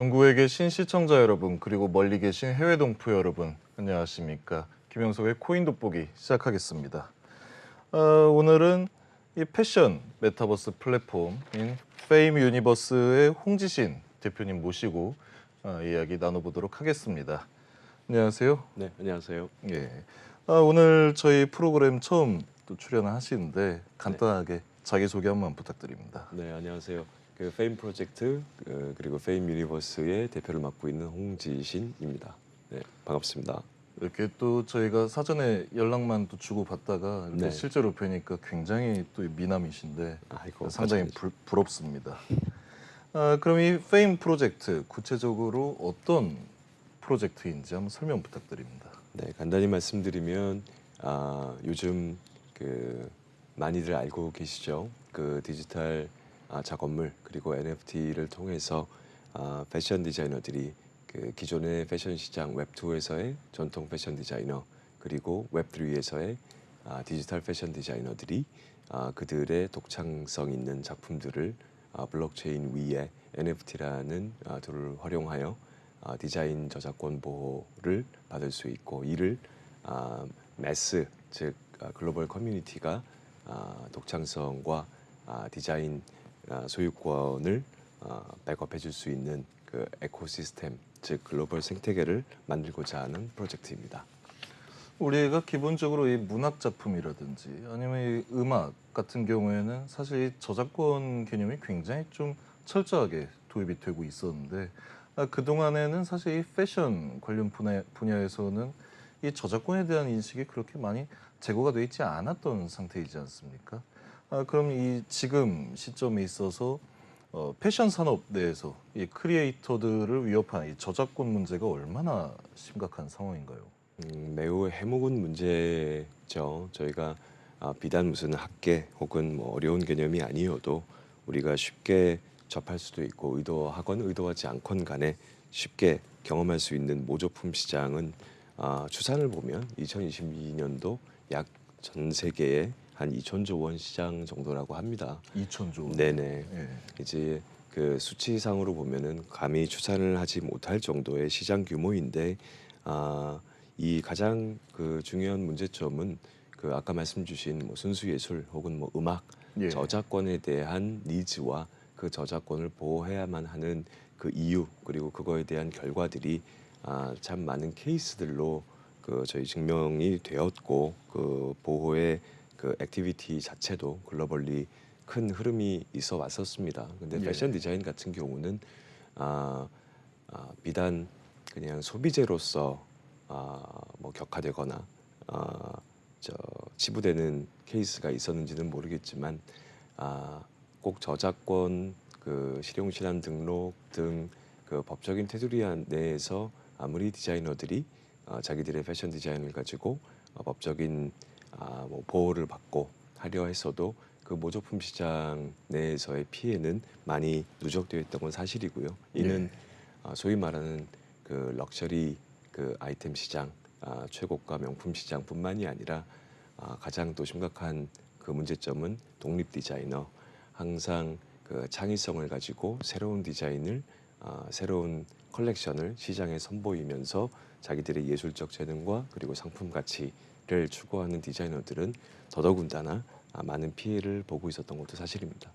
전국에 계신 시청자 여러분, 그리고 멀리 계신 해외 동포 여러분, 안녕하십니까? 김영석의 코인 돋보기 시작하겠습니다. 오늘은 이 패션 메타버스 플랫폼인 페임 유니버스의 홍지신 대표님 모시고 이야기 나눠보도록 하겠습니다. 안녕하세요. 네, 안녕하세요. 예. 오늘 저희 프로그램 처음 또 출연하시는데 간단하게 자기소개 한번 부탁드립니다. 네, 안녕하세요. 그 페임 프로젝트 그리고 페임 유니버스의 대표를 맡고 있는 홍지신입니다. 네, 반갑습니다. 이렇게 또 저희가 사전에 연락만 또 주고 받다가 이렇게 네. 실제로 뵈니까 굉장히 또 미남이신데 아이고, 상당히 감사합니다. 부럽습니다. 그럼 이 페임 프로젝트 구체적으로 어떤 프로젝트인지 한번 설명 부탁드립니다. 네, 간단히 말씀드리면 요즘 그 많이들 알고 계시죠? 그 디지털 작업물 그리고 NFT를 통해서 패션 디자이너들이 그 기존의 패션 시장 웹2에서의 전통 패션 디자이너 그리고 웹3에서의 디지털 패션 디자이너들이 그들의 독창성 있는 작품들을 블록체인 위에 NFT라는 툴을 활용하여 디자인 저작권 보호를 받을 수 있고 이를 매스 즉 글로벌 커뮤니티가 독창성과 디자인 소유권을 백업해 줄 수 있는 그 에코시스템 즉 글로벌 생태계를 만들고자 하는 프로젝트입니다. 우리가 기본적으로 이 문학 작품이라든지 아니면 이 음악 같은 경우에는 사실 이 저작권 개념이 굉장히 좀 철저하게 도입이 되고 있었는데 그동안에는 사실 이 패션 관련 분야에서는 이 저작권에 대한 인식이 그렇게 많이 제고가 되어 있지 않았던 상태이지 않습니까? 그럼 이 지금 시점에 있어서 패션 산업 내에서 이 크리에이터들을 위협하는 이 저작권 문제가 얼마나 심각한 상황인가요? 매우 해묵은 문제죠. 저희가 비단 무슨 학계 혹은 뭐 어려운 개념이 아니어도 우리가 쉽게 접할 수도 있고 의도하건 의도하지 않건 간에 쉽게 경험할 수 있는 모조품 시장은 추산을 보면 2022년도 약 전 세계에 한 2천조 원 시장 정도라고 합니다. 2천조 원. 네네. 예. 이제 그 수치상으로 보면은 감히 추산을 하지 못할 정도의 시장 규모인데 이 가장 그 중요한 문제점은 그 아까 말씀 주신 뭐 순수 예술 혹은 뭐 음악 예. 저작권에 대한 니즈와 그 저작권을 보호해야만 하는 그 이유 그리고 그거에 대한 결과들이 참 많은 케이스들로 그 저희 증명이 되었고 그 보호의 그 액티비티 자체도 글로벌리 큰 흐름이 있어 왔었습니다. 근데 예. 패션 디자인 같은 경우는 비단 그냥 소비재로서 뭐 격화되거나 저 치부되는 케이스가 있었는지는 모르겠지만 꼭 저작권 그 실용실현 등록 등 그 법적인 테두리 내에서 아무리 디자이너들이 자기들의 패션 디자인을 가지고 법적인 뭐 보호를 받고 하려 했어도 그 모조품 시장 내에서의 피해는 많이 누적되어 있던 건 사실이고요. 이는 소위 말하는 그 럭셔리 그 아이템 시장, 최고가 명품 시장뿐만이 아니라 가장 또 심각한 그 문제점은 독립 디자이너 항상 그 창의성을 가지고 새로운 디자인을 새로운 컬렉션을 시장에 선보이면서 자기들의 예술적 재능과 그리고 상품 가치를 추구하는 디자이너들은 더더군다나 많은 피해를 보고 있었던 것도 사실입니다.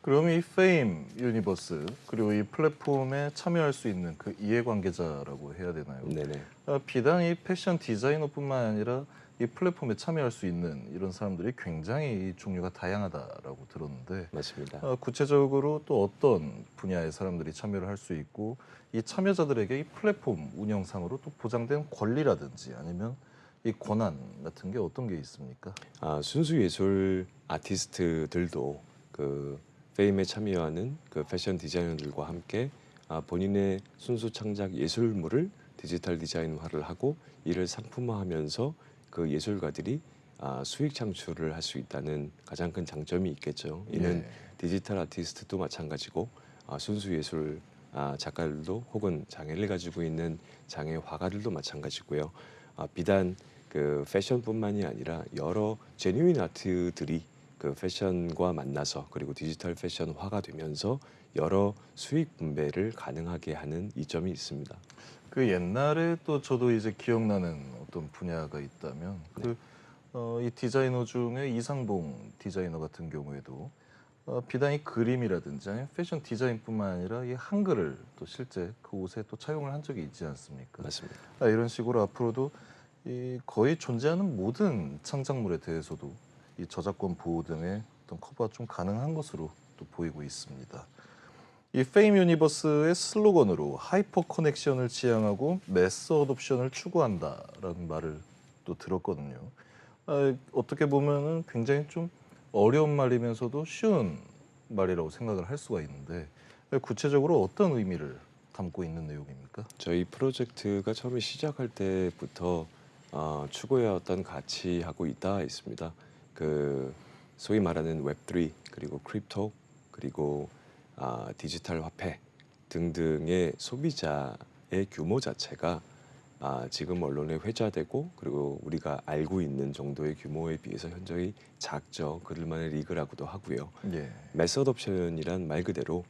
그럼 이 페임 유니버스 그리고 이 플랫폼에 참여할 수 있는 그 이해관계자라고 해야 되나요? 네네. 비단 이 패션 디자이너뿐만 아니라 이 플랫폼에 참여할 수 있는 이런 사람들이 굉장히 종류가 다양하다라고 들었는데 맞습니다. 구체적으로 또 어떤 분야의 사람들이 참여를 할 수 있고 이 참여자들에게 이 플랫폼 운영상으로 또 보장된 권리라든지 아니면 이 권한 같은 게 어떤 게 있습니까? 순수 예술 아티스트들도 그 페임에 참여하는 그 패션 디자이너들과 함께 본인의 순수 창작 예술물을 디지털 디자인화를 하고 이를 상품화하면서 그 예술가들이 수익 창출을 할 수 있다는 가장 큰 장점이 있겠죠. 이는 디지털 아티스트도 마찬가지고 순수 예술 작가들도 혹은 장애를 가지고 있는 장애 화가들도 마찬가지고요. 비단 그 패션뿐만이 아니라 여러 제뉴인 아트들이 그 패션과 만나서 그리고 디지털 패션화가 되면서 여러 수익 분배를 가능하게 하는 이점이 있습니다. 그 옛날에 또 저도 이제 기억나는 어떤 분야가 있다면 네. 이 디자이너 중에 이상봉 디자이너 같은 경우에도 비단 이 그림이라든지 아니면 패션 디자인뿐만 아니라 이 한글을 또 실제 그 옷에 또 차용을 한 적이 있지 않습니까? 맞습니다. 이런 식으로 앞으로도 이 거의 존재하는 모든 창작물에 대해서도 이 저작권 보호 등의 어떤 커버가 좀 가능한 것으로 또 보이고 있습니다. 이 페임 유니버스의 슬로건으로 하이퍼 커넥션을 지향하고 매스 어둠션을 추구한다라는 말을 또 들었거든요. 어떻게 보면은 굉장히 좀 어려운 말이면서도 쉬운 말이라고 생각을 할 수가 있는데 구체적으로 어떤 의미를 담고 있는 내용입니까? 저희 프로젝트가 처음에 시작할 때부터 추구해왔던 가치하고 있다 있습니다. 그 소위 말하는 웹3 그리고 크립토 그리고 디지털 화폐 등등의 소비자의 규모 자체가 지금 언론에 회자되고 그리고 우리가 알고 있는 정도의 규모에 비해서 현저히 작죠. 그들만의 리그라고도 하고요. 예. 매스 어둠션이란 말 그대로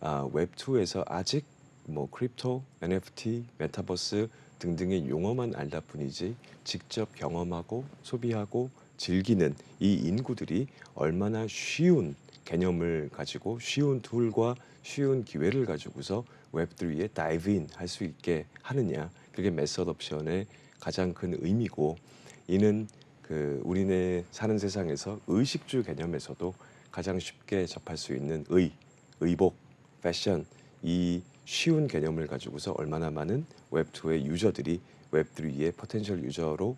웹2에서 아직 뭐 크립토, NFT, 메타버스 등등의 용어만 알다 뿐이지 직접 경험하고 소비하고 즐기는 이 인구들이 얼마나 쉬운 개념을 가지고 쉬운 툴과 쉬운 기회를 가지고서 웹3에 다이브인 할 수 있게 하느냐, 그게 매스 어둠션의 가장 큰 의미고, 이는 그 우리네 사는 세상에서 의식주 개념에서도 가장 쉽게 접할 수 있는 의복, 패션, 이 쉬운 개념을 가지고서 얼마나 많은 웹2의 유저들이 웹3의 포텐셜 유저로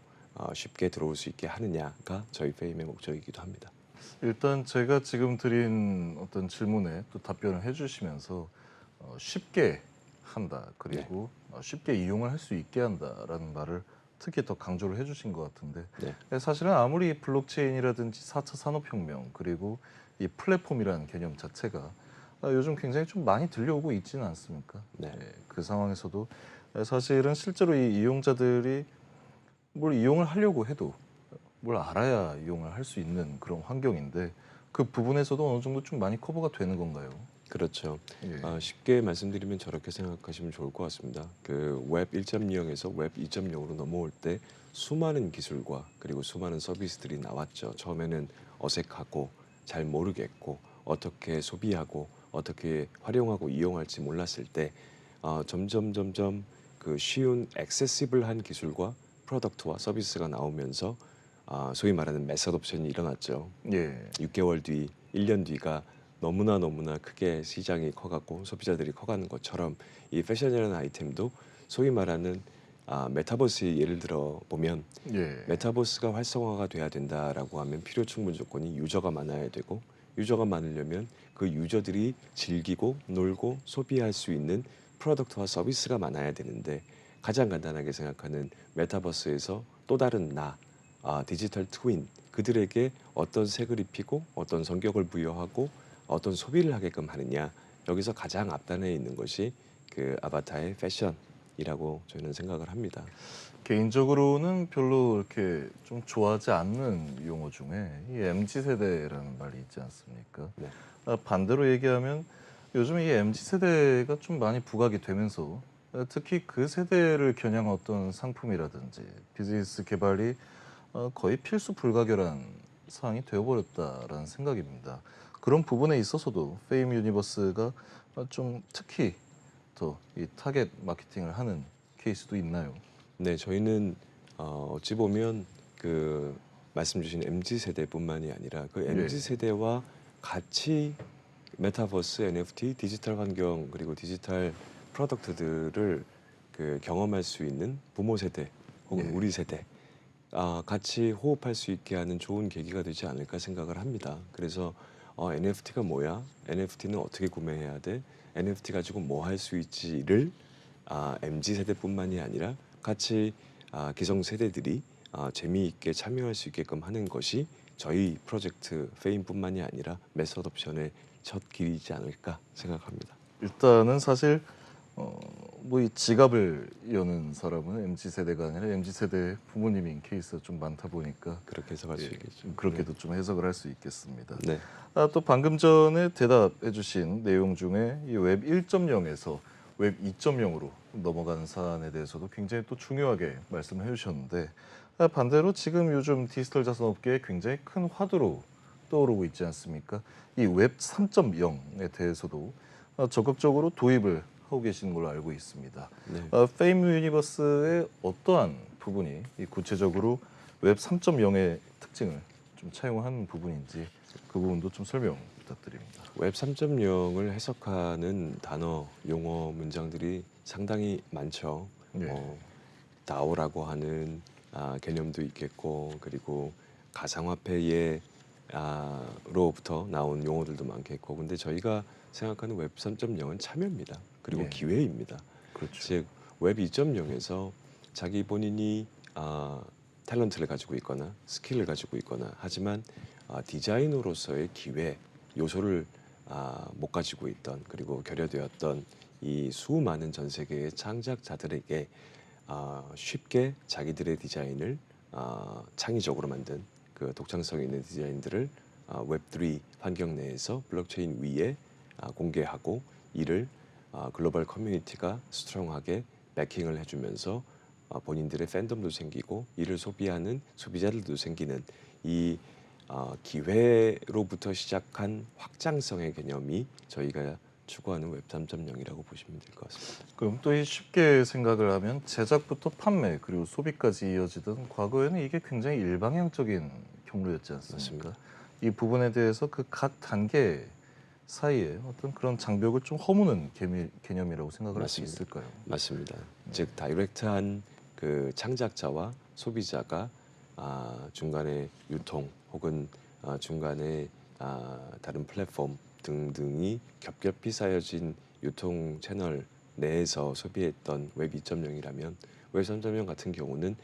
쉽게 들어올 수 있게 하느냐가 저희 페임의 목적이기도 합니다. 일단 제가 지금 드린 어떤 질문에 또 답변을 해주시면서 쉽게 한다 그리고 쉽게 이용을 할 수 있게 한다라는 말을 특히 더 강조를 해주신 것 같은데 사실은 아무리 블록체인이라든지 4차 산업혁명 그리고 이 플랫폼이라는 개념 자체가 요즘 굉장히 좀 많이 들려오고 있지는 않습니까? 네. 그 상황에서도 사실은 실제로 이 이용자들이 뭘 이용을 하려고 해도 뭘 알아야 이용을 할 수 있는 그런 환경인데 그 부분에서도 어느 정도 좀 많이 커버가 되는 건가요? 그렇죠. 예. 쉽게 말씀드리면 저렇게 생각하시면 좋을 것 같습니다. 그 웹 1.0에서 웹 2.0으로 넘어올 때 수많은 기술과 그리고 수많은 서비스들이 나왔죠. 처음에는 어색하고 잘 모르겠고 어떻게 소비하고 어떻게 활용하고 이용할지 몰랐을 때 점점 그 쉬운 액세시블한 기술과 프로덕트와 서비스가 나오면서 소위 말하는 매스 어둠션이 일어났죠. 예. 6개월 뒤, 1년 뒤가 너무나 크게 시장이 커가고 소비자들이 커가는 것처럼 이 패션이라는 아이템도 소위 말하는 메타버스 예를 들어 보면 예. 메타버스가 활성화가 돼야 된다라고 하면 필요 충분 조건이 유저가 많아야 되고, 유저가 많으려면 그 유저들이 즐기고 놀고 소비할 수 있는 프로덕트와 서비스가 많아야 되는데, 가장 간단하게 생각하는 메타버스에서 또 다른 디지털 트윈, 그들에게 어떤 색을 입히고 어떤 성격을 부여하고 어떤 소비를 하게끔 하느냐, 여기서 가장 앞단에 있는 것이 그 아바타의 패션이라고 저희는 생각을 합니다. 개인적으로는 별로 이렇게 좀 좋아하지 않는 용어 중에 이 MZ 세대라는 말이 있지 않습니까? 네. 반대로 얘기하면 요즘 이 MZ 세대가 좀 많이 부각이 되면서 특히 그 세대를 겨냥한 어떤 상품이라든지 비즈니스 개발이 거의 필수 불가결한 사항이 되어버렸다라는 생각입니다. 그런 부분에 있어서도 페임 유니버스가 좀 특히 더 이 타겟 마케팅을 하는 케이스도 있나요? 네, 저희는 어찌 보면 그 말씀 주신 MZ 세대뿐만이 아니라 그 MZ 세대와 같이 메타버스, NFT, 디지털 환경 그리고 디지털 프로덕트들을 그 경험할 수 있는 부모 세대 혹은 예. 우리 세대 같이 호흡할 수 있게 하는 좋은 계기가 되지 않을까 생각을 합니다. 그래서 NFT가 뭐야? NFT는 어떻게 구매해야 돼? NFT 가지고 뭐 할 수 있지를 MZ 세대뿐만이 아니라 같이 기성 세대들이 재미있게 참여할 수 있게끔 하는 것이 저희 프로젝트 페임뿐만이 아니라 매스 어둠션의 첫 길이지 않을까 생각합니다. 일단은 사실 어, 뭐 이 지갑을 여는 사람은 MZ 세대가 아니라 MZ 세대 부모님인 케이스가 좀 많다 보니까 그렇게 해석할 수 예, 있겠죠. 그렇게도 좀 해석을 할 수 있겠습니다. 네. 또 방금 전에 대답해주신 내용 중에 이 웹 1.0에서 웹 2.0으로 넘어가는 사안에 대해서도 굉장히 또 중요하게 말씀을 해주셨는데 반대로 지금 요즘 디지털 자산업계에 굉장히 큰 화두로 떠오르고 있지 않습니까? 이 웹 3.0에 대해서도 적극적으로 도입을 하고 계시는 걸로 알고 있습니다. 네. 페임 유니버스의 어떠한 부분이 이 구체적으로 웹 3.0의 특징을 좀 차용한 부분인지 그 부분도 좀 설명 부탁드립니다. 웹 3.0을 해석하는 단어, 용어, 문장들이 상당히 많죠. 네. DAO라고 하는 개념도 있겠고, 그리고 가상화폐의 로부터 나온 용어들도 많겠고, 근데 저희가 생각하는 웹 3.0은 참여입니다. 그리고 예. 기회입니다. 그렇죠. 즉 웹 2.0에서 자기 본인이 탤런트를 가지고 있거나 스킬을 가지고 있거나 하지만 디자이너로서의 기회 요소를 못 가지고 있던, 그리고 결여되었던 이 수많은 전 세계의 창작자들에게 쉽게 자기들의 디자인을 창의적으로 만든 그 독창성 있는 디자인들을 웹3 환경 내에서 블록체인 위에 공개하고, 이를 글로벌 커뮤니티가 스트롱하게 배킹을 해주면서 본인들의 팬덤도 생기고 이를 소비하는 소비자들도 생기는 이 기회로부터 시작한 확장성의 개념이 저희가 추구하는 웹 3.0이라고 보시면 될 것 같습니다. 그럼 또 이 쉽게 생각을 하면 제작부터 판매 그리고 소비까지 이어지던 과거에는 이게 굉장히 일방향적인 경로였지 않습니까? 맞습니다. 이 부분에 대해서 그 각 단계 사이에 어떤 그런 장벽을 좀 허무는 개념이라고 생각을 할 수 맞습니다. 있을까요? 맞습니다. 즉 다이렉트한 그 창작자와 소비자가 중간에 유통 혹은 중간에 다른 플랫폼 등등이 겹겹이 쌓여진 유통 채널 내에서 소비했던 웹 2.0이라면, 웹 3.0 같은 경우는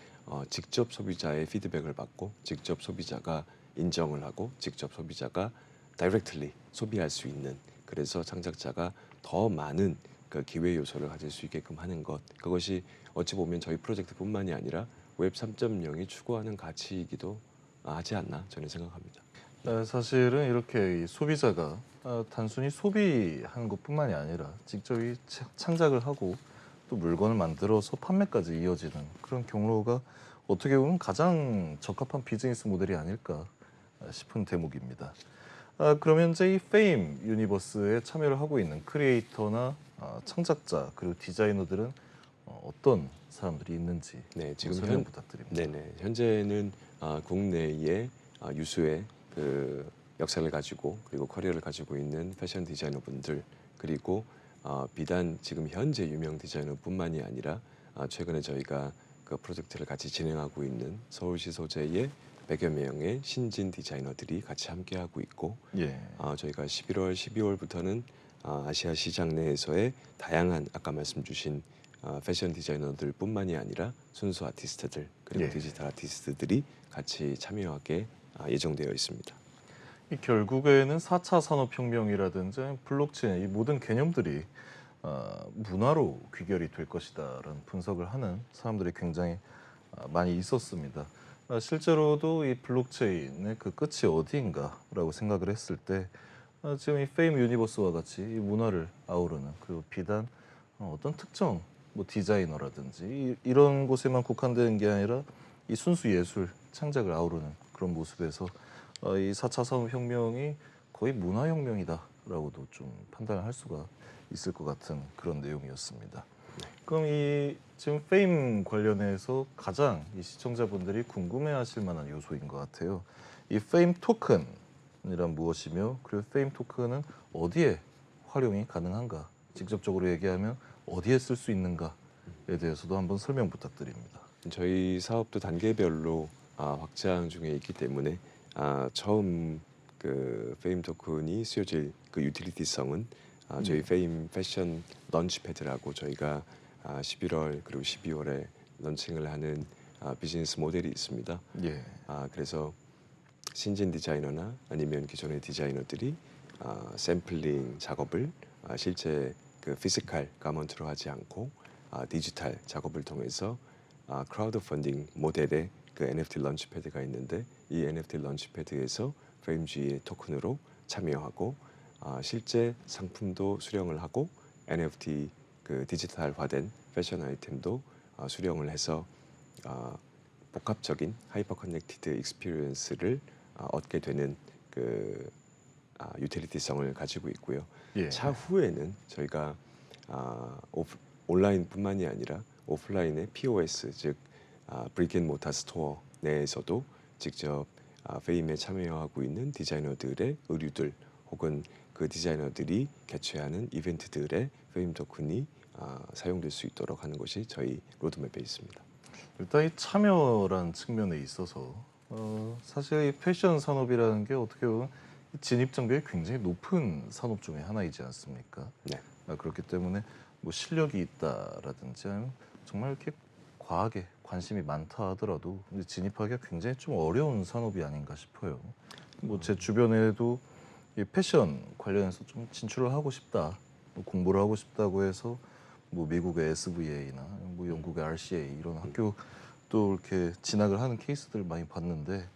직접 소비자의 피드백을 받고 직접 소비자가 인정을 하고 직접 소비자가 다이렉트리 소비할 수 있는, 그래서 창작자가 더 많은 그 기회 요소를 가질 수 있게끔 하는 것, 그것이 어찌 보면 저희 프로젝트뿐만이 아니라 웹 3.0이 추구하는 가치이기도 하지 않나 저는 생각합니다. 사실은 이렇게 이 소비자가 단순히 소비하는 것뿐만이 아니라 직접 이 창작을 하고 또 물건을 만들어서 판매까지 이어지는 그런 경로가 어떻게 보면 가장 적합한 비즈니스 모델이 아닐까 싶은 대목입니다. 그러면 이제 이 페임 유니버스에 참여를 하고 있는 크리에이터나 창작자 그리고 디자이너들은 어떤 사람들이 있는지 네, 지금 설명 부탁드립니다. 네네, 현재는 국내의 유수의 그 역사를 가지고 그리고 커리어를 가지고 있는 패션 디자이너분들, 그리고 비단 지금 현재 유명 디자이너뿐만이 아니라 최근에 저희가 그 프로젝트를 같이 진행하고 있는 서울시 소재의 100여 명의 신진 디자이너들이 같이 함께하고 있고, 예. 저희가 11월, 12월부터는 아시아 시장 내에서의 다양한 아까 말씀 주신 패션 디자이너들뿐만이 아니라 순수 아티스트들 그리고 예. 디지털 아티스트들이 같이 참여하게 예정되어 있습니다. 이 결국에는 4차 산업혁명이라든지 블록체인 이 모든 개념들이 문화로 귀결이 될 것이다라는 분석을 하는 사람들이 굉장히 많이 있었습니다. 실제로도 이 블록체인의 그 끝이 어디인가라고 생각을 했을 때 지금 이 페임 유니버스와 같이 이 문화를 아우르는, 그리고 비단 어떤 특정 뭐 디자이너라든지 이런 곳에만 국한되는 게 아니라 이 순수 예술 창작을 아우르는 그런 모습에서 이 4차 산업혁명이 거의 문화혁명이다라고도 좀 판단을 할 수가 있을 것 같은 그런 내용이었습니다. 그럼 이 지금 페임 관련해서 가장 이 시청자분들이 궁금해하실 만한 요소인 것 같아요. 이 페임 토큰이란 무엇이며, 그리고 페임 토큰은 어디에 활용이 가능한가? 직접적으로 얘기하면 어디에 쓸 수 있는가에 대해서도 한번 설명 부탁드립니다. 저희 사업도 단계별로 확장 중에 있기 때문에 처음 그 페임 토큰이 쓰여질 그 유틸리티성은 저희 페임 패션 런치패드라고 저희가 11월 그리고 12월에 런칭을 하는 비즈니스 모델이 있습니다. 예. 그래서 신진 디자이너나 아니면 기존의 디자이너들이 샘플링 작업을 실제 그 피지컬 가먼트로 하지 않고 디지털 작업을 통해서 크라우드 펀딩 모델의 그 NFT 런치패드가 있는데 이 NFT 런치패드에서 FrameG의 토큰으로 참여하고 실제 상품도 수령을 하고 NFT 그 디지털화된 패션 아이템도 수령을 해서 복합적인 하이퍼 커넥티드 익스피리언스를 얻게 되는 그 유틸리티성을 가지고 있고요. 예. 차후에는 저희가 온라인뿐만이 아니라 오프라인의 POS 즉 브릭앤모타 스토어 내에서도 직접 페임에 참여하고 있는 디자이너들의 의류들 혹은 그 디자이너들이 개최하는 이벤트들의 페임 토큰이 사용될 수 있도록 하는 것이 저희 로드맵에 있습니다. 일단 이 참여란 측면에 있어서 사실 이 패션 산업이라는 게 어떻게 보면 진입 장벽이 굉장히 높은 산업 중에 하나이지 않습니까? 네. 그렇기 때문에 뭐 실력이 있다라든지 아니면 정말 이렇게 과하게 관심이 많다 하더라도 이제 진입하기가 굉장히 좀 어려운 산업이 아닌가 싶어요. 뭐 제 주변에도 이 패션 관련해서 좀 진출을 하고 싶다, 뭐 공부를 하고 싶다고 해서 뭐 미국의 SVA나 뭐 영국의 RCA 이런 학교 또 이렇게 진학을 하는 케이스들 많이 봤는데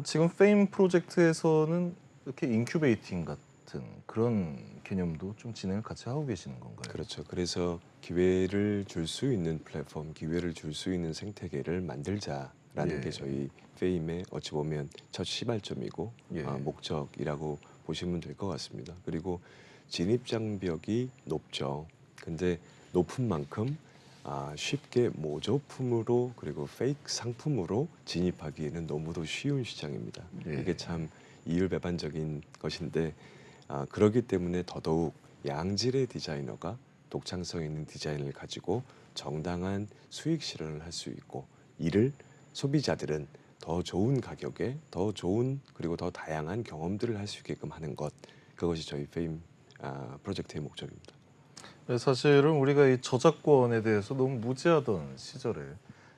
지금 페임 프로젝트에서는 이렇게 인큐베이팅 같은 그런 개념도 좀 진행을 같이 하고 계시는 건가요? 그렇죠. 그래서 기회를 줄 수 있는 플랫폼, 기회를 줄 수 있는 생태계를 만들자라는 예. 게 저희 페임의 어찌 보면 첫 시발점이고 예. 목적이라고 보시면 될 것 같습니다. 그리고 진입 장벽이 높죠. 근데 높은 만큼 쉽게 모조품으로 그리고 페이크 상품으로 진입하기에는 너무도 쉬운 시장입니다. 예. 이게 참 이율배반적인 것인데 그렇기 때문에 더더욱 양질의 디자이너가 독창성 있는 디자인을 가지고 정당한 수익 실현을 할 수 있고 이를 소비자들은 더 좋은 가격에 더 좋은 그리고 더 다양한 경험들을 할 수 있게끔 하는 것 그것이 저희 페임 프로젝트의 목적입니다. 네, 사실은 우리가 이 저작권에 대해서 너무 무지하던 시절에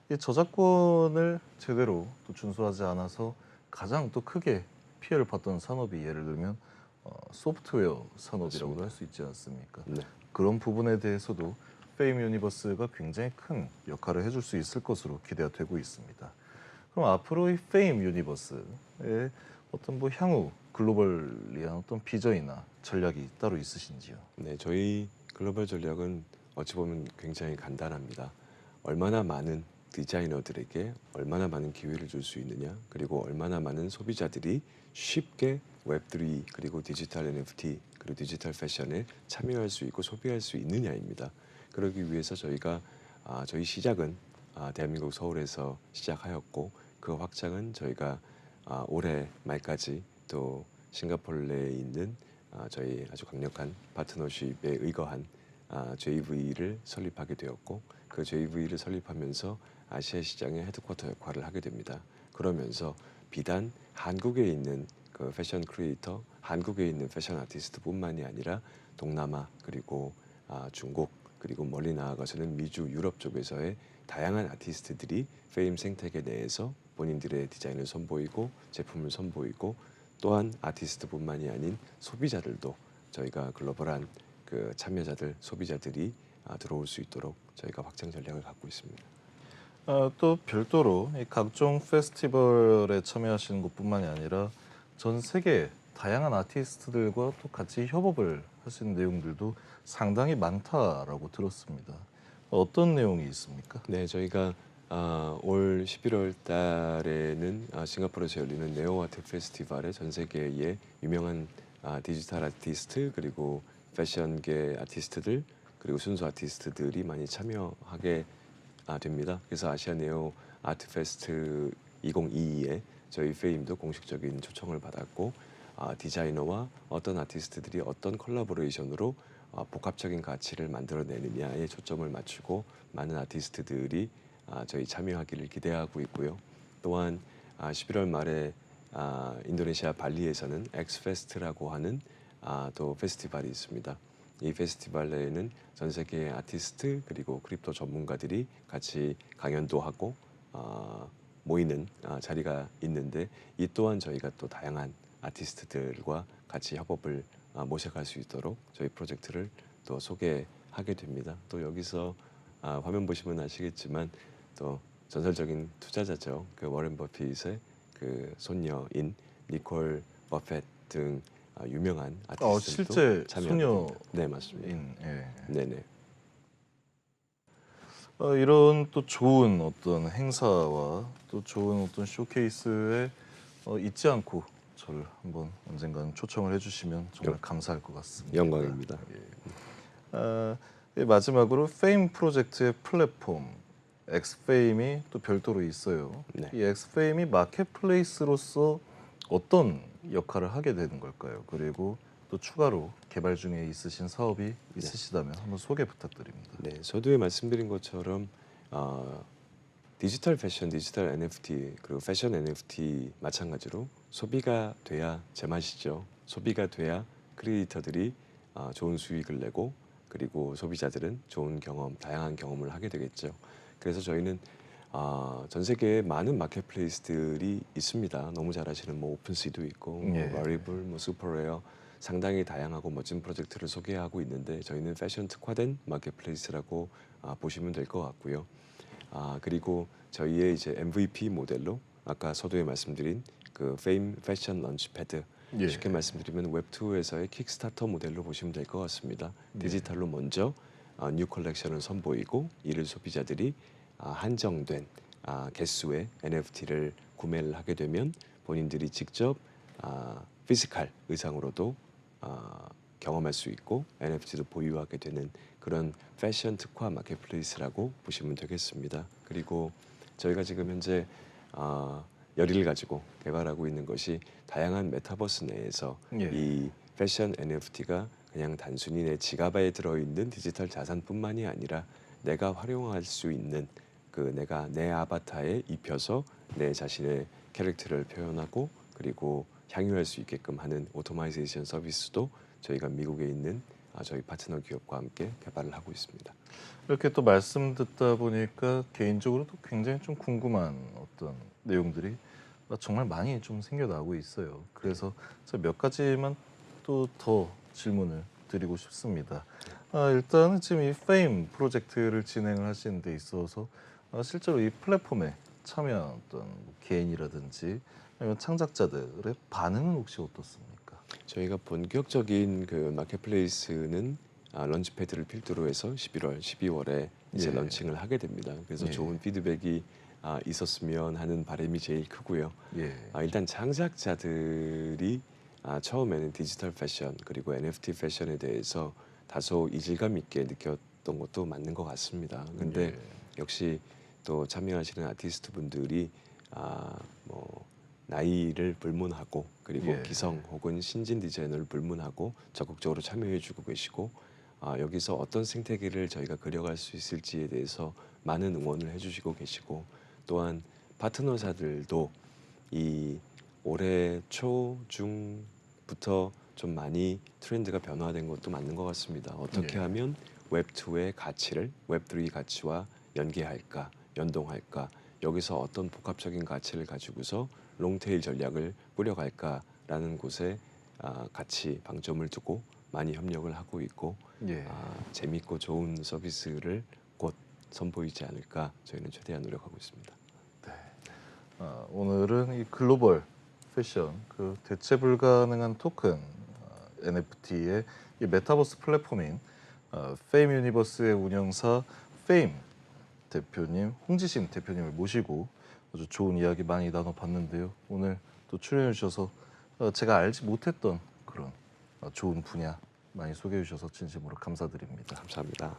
이 저작권을 제대로 또 준수하지 않아서 가장 또 크게 피해를 봤던 산업이 예를 들면 소프트웨어 산업이라고도 할 수 있지 않습니까? 네. 그런 부분에 대해서도 페임 유니버스가 굉장히 큰 역할을 해줄 수 있을 것으로 기대가 되고 있습니다. 그럼 앞으로 이 페임 유니버스의 어떤 뭐 향후 글로벌리한 어떤 비전이나 전략이 따로 있으신지요? 네, 저희 글로벌 전략은 어찌 보면 굉장히 간단합니다. 얼마나 많은 디자이너들에게 얼마나 많은 기회를 줄 수 있느냐, 그리고 얼마나 많은 소비자들이 쉽게 웹3 그리고 디지털 NFT 그리고 디지털 패션에 참여할 수 있고 소비할 수 있느냐입니다. 그러기 위해서 저희가 저희 시작은 대한민국 서울에서 시작하였고 그 확장은 저희가 올해 말까지 또 싱가포르 내에 있는 저희 아주 강력한 파트너십에 의거한 JV를 설립하게 되었고 그 JV를 설립하면서 아시아 시장의 헤드쿼터 역할을 하게 됩니다. 그러면서 비단 한국에 있는 그 패션 크리에이터, 한국에 있는 패션 아티스트뿐만이 아니라 동남아 그리고 중국 그리고 멀리 나아가서는 미주, 유럽 쪽에서의 다양한 아티스트들이 페임 생태계 내에서 본인들의 디자인을 선보이고 제품을 선보이고 또한 아티스트뿐만이 아닌 소비자들도 저희가 글로벌한 그 참여자들, 소비자들이 들어올 수 있도록 저희가 확장 전략을 갖고 있습니다. 또 별도로 이 각종 페스티벌에 참여하시는 것뿐만이 아니라 전 세계 다양한 아티스트들과 또 같이 협업을 하시는 내용들도 상당히 많다라고 들었습니다. 어떤 내용이 있습니까? 네, 저희가 올 11월 달에는 싱가포르에서 열리는 네오아트 페스티벌에 전 세계의 유명한 디지털 아티스트 그리고 패션계 아티스트들 그리고 순수 아티스트들이 많이 참여하게 됩니다. 그래서 아시아 네오 아트 페스트 2022에 저희 페임도 공식적인 초청을 받았고 디자이너와 어떤 아티스트들이 어떤 콜라보레이션으로 복합적인 가치를 만들어내느냐에 초점을 맞추고 많은 아티스트들이 저희 참여하기를 기대하고 있고요. 또한 11월 말에 인도네시아 발리에서는 엑스페스트라고 하는 또 페스티벌이 있습니다. 이 페스티벌에는 전 세계의 아티스트 그리고 크립토 전문가들이 같이 강연도 하고 모이는 자리가 있는데 이 또한 저희가 또 다양한 아티스트들과 같이 협업을 모색할 수 있도록 저희 프로젝트를 또 소개하고 하게 됩니다. 또 여기서 화면 보시면 아시겠지만 또 전설적인 투자자죠. 그 워렌 버핏의 그 손녀인 니콜 버핏 등 유명한 아티스트들도 실제 참여하게 소녀인. 됩니다. 네, 맞습니다. 예. 네네. 이런 또 좋은 어떤 행사와 또 좋은 어떤 쇼케이스에 잊지 않고 저를 한번 언젠가는 초청을 해주시면 정말 감사할 것 같습니다. 영광입니다. 마지막으로 페임 프로젝트의 플랫폼 엑스페임이 또 별도로 있어요. 네. 이 엑스페임이 마켓플레이스로서 어떤 역할을 하게 되는 걸까요? 그리고 또 추가로 개발 중에 있으신 사업이 있으시다면 한번 소개 부탁드립니다. 네, 서두에 말씀드린 것처럼 디지털 패션, 디지털 NFT 그리고 패션 NFT 마찬가지로 소비가 돼야 제맛이죠. 소비가 돼야 크리에이터들이 좋은 수익을 내고 그리고 소비자들은 좋은 경험, 다양한 경험을 하게 되겠죠. 그래서 저희는 전 세계에 많은 마켓플레이스들이 있습니다. 너무 잘 아시는 뭐 오픈시도 있고, 예. 뭐 바리블, 뭐 슈퍼레어 상당히 다양하고 멋진 프로젝트를 소개하고 있는데 저희는 패션 특화된 마켓플레이스라고 보시면 될 것 같고요. 그리고 저희의 이제 MVP 모델로 아까 서두에 말씀드린 그 페임 패션 런치패드 예. 쉽게 말씀드리면 웹2에서의 킥스타터 모델로 보시면 될 것 같습니다. 네. 디지털로 먼저 뉴 컬렉션을 선보이고 이를 소비자들이 한정된 개수의 NFT를 구매를 하게 되면 본인들이 직접 피지컬 의상으로도 경험할 수 있고 NFT도 보유하게 되는 그런 패션 특화 마켓플레이스라고 보시면 되겠습니다. 그리고 저희가 지금 현재 열의를 가지고 개발하고 있는 것이 다양한 메타버스 내에서 예. 이 패션 NFT가 그냥 단순히 내 지갑에 들어있는 디지털 자산뿐만이 아니라 내가 활용할 수 있는 내가 내 아바타에 입혀서 내 자신의 캐릭터를 표현하고 그리고 향유할 수 있게끔 하는 오토마이제이션 서비스도 저희가 미국에 있는 저희 파트너 기업과 함께 개발을 하고 있습니다. 이렇게 또 말씀 듣다 보니까 개인적으로도 굉장히 좀 궁금한 어떤 내용들이 정말 많이 좀 생겨나고 있어요. 그래서 제가 몇 가지만 또 더 질문을 드리고 싶습니다. 일단은 지금 이 페임 프로젝트를 진행을 하시는 데 있어서 실제로 이 플랫폼에 참여한 어떤 개인이라든지 아니면 창작자들의 반응은 혹시 어떻습니까? 저희가 본격적인 그 마켓플레이스는 런치패드를 필두로 해서 11월, 12월에 이제 예. 런칭을 하게 됩니다. 그래서 예. 좋은 피드백이 있었으면 하는 바람이 제일 크고요. 예. 일단 창작자들이 처음에는 디지털 패션 그리고 NFT 패션에 대해서 다소 이질감 있게 느꼈던 것도 맞는 것 같습니다. 근데 예. 역시 또 참여하시는 아티스트 분들이 뭐 나이를 불문하고 그리고 예. 기성 혹은 신진 디자이너를 불문하고 적극적으로 참여해주고 계시고 여기서 어떤 생태계를 저희가 그려갈 수 있을지에 대해서 많은 응원을 해주시고 계시고 또한 파트너사들도 이 올해 초 중부터 좀 많이 트렌드가 변화된 것도 맞는 것 같습니다. 어떻게 예. 하면 웹2의 가치를 웹3 가치와 연계할까, 연동할까, 여기서 어떤 복합적인 가치를 가지고서 롱테일 전략을 꾸려갈까라는 곳에 같이 방점을 두고 많이 협력을 하고 있고 예. 재밌고 좋은 서비스를 곧 선보이지 않을까 저희는 최대한 노력하고 있습니다. 오늘은 이 글로벌 패션 그 대체 불가능한 토큰 NFT의 이 메타버스 플랫폼인 페임 유니버스의 운영사 페임 대표님 홍지신 대표님을 모시고 아주 좋은 이야기 많이 나눠봤는데요. 오늘 또 출연해 주셔서 제가 알지 못했던 그런 좋은 분야 많이 소개해 주셔서 진심으로 감사드립니다. 감사합니다.